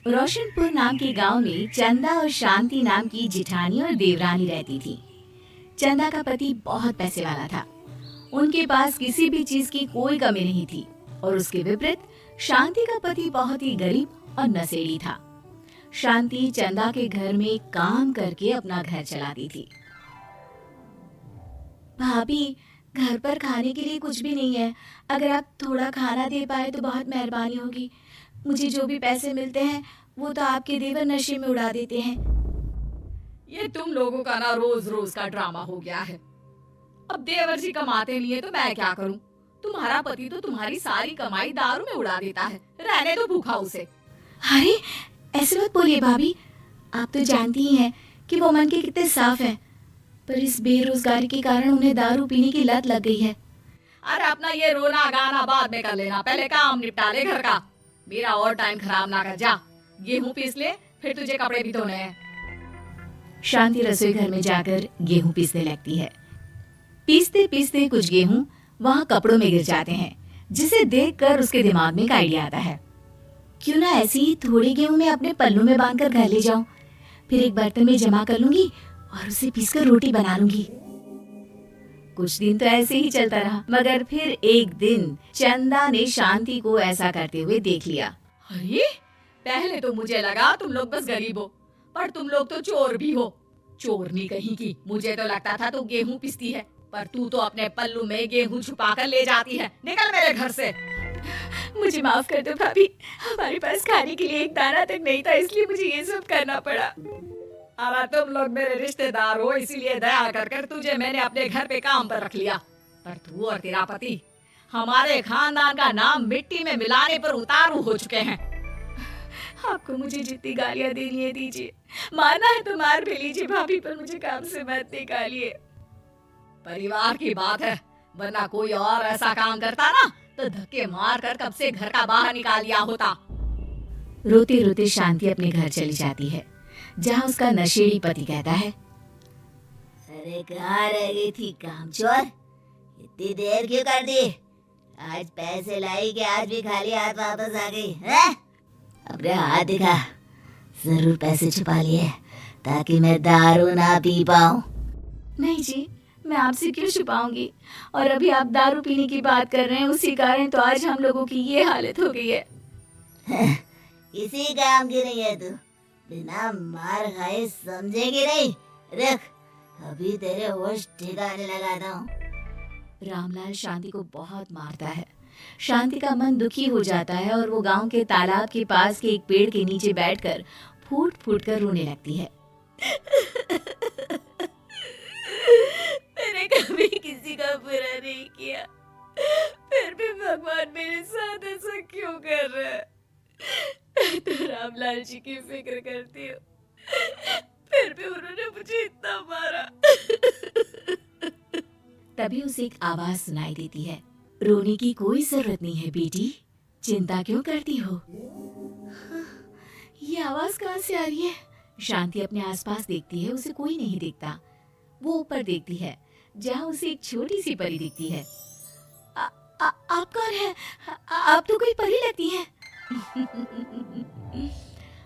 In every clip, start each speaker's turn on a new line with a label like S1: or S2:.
S1: रोशनपुर नाम के गांव में चंदा और शांति नाम की जिठानी और देवरानी रहती थी। चंदा का पति बहुत पैसे वाला था। उनके पास किसी भी चीज की कोई कमी नहीं थी और उसके विपरीत शांति का पति बहुत ही गरीब और नशेड़ी था। शांति चंदा के घर में काम करके अपना घर चलाती थी। भाभी, घर पर खाने के लिए कुछ भी नहीं है। अगर आप थोड़ा खाना दे पाए तो बहुत मेहरबानी होगी। मुझे जो भी पैसे मिलते हैं वो तो आपके देवर नशे में उड़ा देते हैं।
S2: ये तुम लोगों का ना रोज रोज का ड्रामा हो गया है। अब देवर जी कमाते नहीं है तो मैं क्या करूं? तुम्हारा पति तो तुम्हारी सारी कमाई दारू में उड़ा देता है। रहने दो भूखा उसे।
S1: अरे ऐसे मत बोलिए भाभी, आप तो जानती ही हैं कि वो मन के कितने साफ हैं, पर इस बेरोजगारी के कारण उन्हें दारू पीने की लत लग गई है।
S2: अरे अपना ये रोना गाना बाद में कर लेना, पहले काम निपटा ले घर का। मेरा और टाइम खराब ना कर। जा गेहूं पीस ले, फिर तुझे कपड़े भी धोने हैं।
S1: शांति रसोई घर में जाकर गेहूं पीसने लगती है। पीसते पीसते कुछ गेहूं वहां कपड़ों में गिर जाते हैं, जिसे देखकर उसके दिमाग में एक आइडिया आता है। क्यों ना ऐसे ही थोड़े गेहूं मैं अपने पल्लू में बांधकर घर ले जाऊं, फिर एक बर्तन में जमा कर लूंगी और उसे पीसकर रोटी बना लूंगी। कुछ दिन तो ऐसे ही चलता रहा, मगर फिर एक दिन चंदा ने शांति को ऐसा करते हुए देख लिया।
S2: अरे पहले तो मुझे लगा तुम लोग बस गरीब हो, पर तुम लोग तो चोर भी हो। चोरनी कहीं की। मुझे तो लगता था तू गेहूं पिसती है, पर तू तो अपने पल्लू में गेहूं छुपा कर ले जाती है। निकल मेरे घर से।
S1: मुझे माफ कर दो भाभी, हमारे पास खाने के लिए एक दाना तक नहीं था, इसलिए मुझे ये सब करना पड़ा।
S2: अरे तुम लोग मेरे रिश्तेदार हो, इसीलिए दया कर कर तुझे मैंने अपने घर पे काम पर रख लिया, पर तू और तेरा पति हमारे खानदान का नाम मिट्टी में मिलाने पर उतारू हो चुके हैं।
S1: आपको मुझे जितनी गालियां देनी है दीजिए, मारना है तो मार भी लीजिए भाभी, पर मुझे काम से मत निकालिए।
S2: परिवार की बात है, वरना कोई और ऐसा काम करता ना तो धक्के मार कर कब से घर का बाहर निकाल दिया होता।
S1: रोते रोते शांति अपने घर चली जाती है, जहाँ उसका नशेड़ी पति कहता है,
S3: अरे कहाँ रह गई थी कामचोर? इतनी देर क्यों कर दी? आज पैसे लाई कि आज भी खाली हाथ वापस आ गई है? अपने हाथ दिखा। जरूर पैसे छुपा लिए ताकि मैं दारू ना पी पाऊं।
S1: नहीं जी, मैं आपसे क्यों छुपाऊंगी, और अभी आप दारू पीने की बात कर रहे हैं, उसी कारण तो आज हम लोगों की ये हालत हो गई है।
S3: इसी काम की नहीं है तू, बिना मार खाए समझेगी नहीं। रख, अभी तेरे होश ठिकाने लगाता हूँ।
S1: रामलाल शांति को बहुत मारता है। शांति का मन दुखी हो जाता है और वो गांव के तालाब के पास के एक पेड़ के नीचे बैठकर फूट फूट कर रोने लगती है। मैंने कभी किसी का बुरा नहीं किया, फिर भी भगवान मेरे साथ ऐसा क्यों कर रहा है? मैं तो रामलाल जी की फिक्र करती हूँ, फिर भी उन्होंने मुझे इतना मारा। तभी उसे एक आवाज सुनाई देती है, रोने की कोई जरूरत नहीं है बेटी, चिंता क्यों करती हो? ये आवाज कहाँ से आ रही है? शांति अपने आसपास देखती है, उसे कोई नहीं दिखता। वो ऊपर देखती है, जहाँ उसे एक छोटी सी परी दिखती है। आप कौन है? आप तो कोई परी लगती हैं।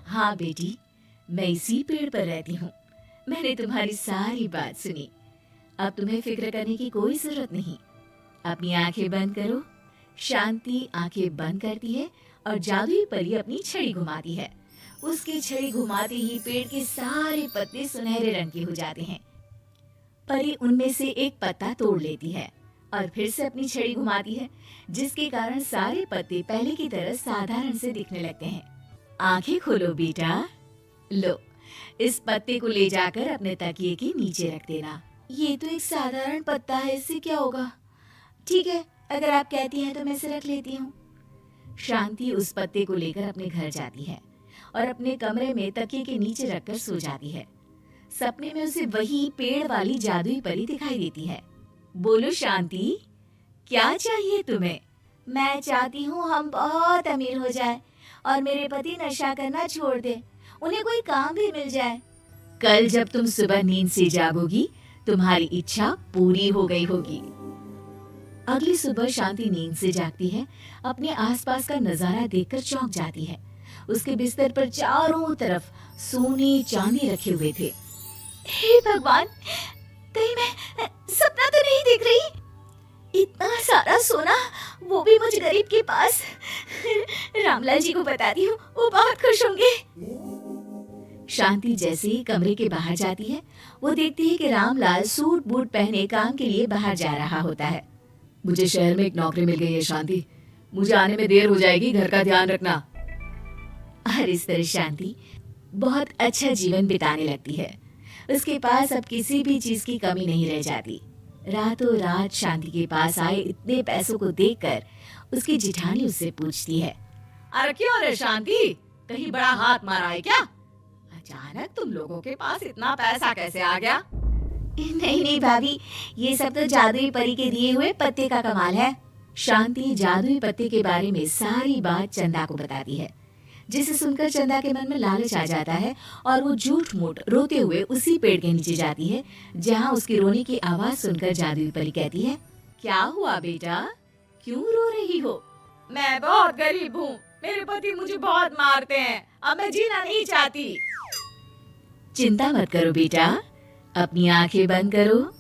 S1: हाँ बेटी, मैं इसी पेड़ पर रहती हूँ। मैंने तुम्हारी सारी बात सुनी, अब तुम्हें फिक्र करने की कोई जरूरत नहीं। अपनी आंखें बंद करो। शांति आंखें बंद करती है और जादुई परी अपनी छड़ी घुमाती है। उसकी छड़ी घुमाते ही पेड़ के सारे पत्ते सुनहरे रंग के हो जाते हैं। परी उनमें से एक पत्ता तोड़ लेती है और फिर से अपनी छड़ी घुमाती है, जिसके कारण सारे पत्ते पहले की तरह साधारण से दिखने लगते हैं। आंखें खोलो बेटा। लो, इस पत्ते को ले जाकर अपने तकिए के नीचे रख देना। ये तो एक साधारण पत्ता है, इससे क्या होगा? ठीक है, अगर आप कहती हैं तो मैं इसे रख लेती हूँ। शांति उस पत्ते को लेकर अपने घर जाती है और अपने कमरे में तकिए के नीचे रखकर सो जाती है। सपने में उसे वही पेड़ वाली जादुई परी दिखाई देती है। बोलो शांति, क्या चाहिए तुम्हें? मैं चाहती हूँ हम बहुत अमीर हो जाए और मेरे पति नशा करना छोड़ दे, उन्हें कोई काम भी मिल जाए। कल जब तुम सुबह नींद से जागोगी, तुम्हारी इच्छा पूरी हो गई होगी। अगली सुबह शांति नींद से जागती है, अपने आसपास का नजारा देखकर चौंक जाती है। उसके बिस्तर पर चारों तरफ सोने चांदी रखे हुए थे। हे भगवान, कहीं मैं सपना तो नहीं देख रही? इतना सारा सोना, वो भी मुझ गरीब के पास। रामलाल जी को बताती हूँ, वो बहुत खुश होंगे। शांति जैसे ही कमरे के बाहर जाती है, वो देखती है कि रामलाल सूट बूट पहने काम के लिए बाहर जा रहा होता है।
S2: मुझे शहर में एक नौकरी मिल गई है शांति, मुझे आने में देर हो जाएगी, घर का ध्यान रखना।
S1: और इस तरह शांति बहुत अच्छा जीवन बिताने लगती है। उसके पास अब किसी भी चीज की कमी नहीं रह जाती। रातों रात शांति के पास आए इतने पैसों को देखकर उसकी जिठानी उससे पूछती है,
S2: अरे क्यों रे शांति, कहीं बड़ा हाथ मारा है क्या? अचानक तुम लोगों के पास इतना पैसा कैसे आ गया?
S1: नहीं नहीं भाभी, ये सब तो जादुई परी के दिए हुए पत्ते का कमाल है। शांति जादुई पत्ते के बारे में सारी बात चंदा को बताती है, जिसे सुनकर चंदा के मन में लालच आ जाता है और वो झूठ मूठ रोते हुए उसी पेड़ के नीचे जाती है जहाँ उसकी रोने की आवाज सुनकर जादुई परी कहती है,
S2: क्या हुआ बेटा, क्यों रो रही हो? मैं बहुत गरीब हूँ, मेरे पति मुझे बहुत मारते हैं, अब मैं जीना नहीं चाहती।
S1: चिंता मत करो बेटा, अपनी आंखें बंद करो।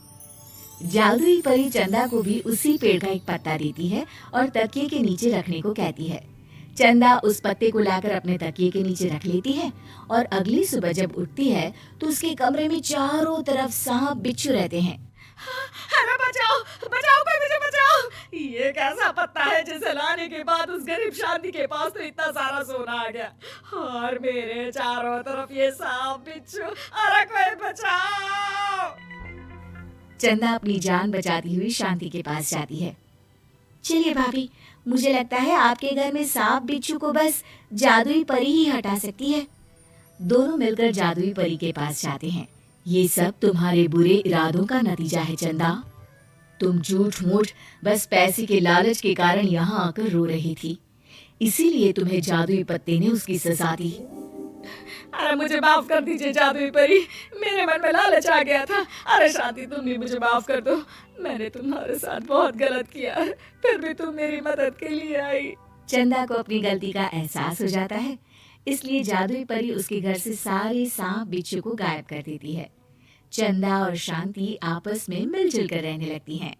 S1: जादुई परी चंदा को भी उसी पेड़ का एक पत्ता देती है और तकिए के नीचे रखने को कहती है। चंदा उस पत्ते को लाकर अपने तकिए के नीचे रख लेती है और अगली सुबह जब उठती है तो उसके कमरे में चारों तरफ सांप बिच्छू रहते हैं।
S2: अरे बचाओ बचाओ, कोई मुझे बचाओ, ये कैसा पत्ता है जिसे लाने के बाद उस गरीब शांति के पास तो इतना सारा सोना आ गया, और मेरे चारों तरफ ये सांप बिच्छू, अरे कोई बचाओ।
S1: चंदा अपनी जान बचाती हुई शांति के पास जाती है। चलिए भाभी, मुझे लगता है आपके घर में सांप बिच्छू को बस जादुई परी ही हटा सकती है। दोनों मिलकर जादुई परी के पास जाते हैं। ये सब तुम्हारे बुरे इरादों का नतीजा है चंदा। तुम झूठ मूठ बस पैसे के लालच के कारण यहाँ आकर रो रही थी, इसीलिए तुम्हें जादुई पत्ते ने उसकी सजा दी।
S2: अरे मुझे माफ कर दीजिए जादुई परी, मेरे मन में लालच आ गया था। अरे शांति, तुम भी मुझे माफ कर दो, मैंने तुम्हारे साथ बहुत गलत किया, फिर भी तुम मेरी मदद के लिए आई।
S1: चंदा को अपनी गलती का एहसास हो जाता है, इसलिए जादुई परी उसके घर से सारे सांप बिच्छू को गायब कर देती है। चंदा और शांति आपस में मिलजुल कर रहने लगती हैं।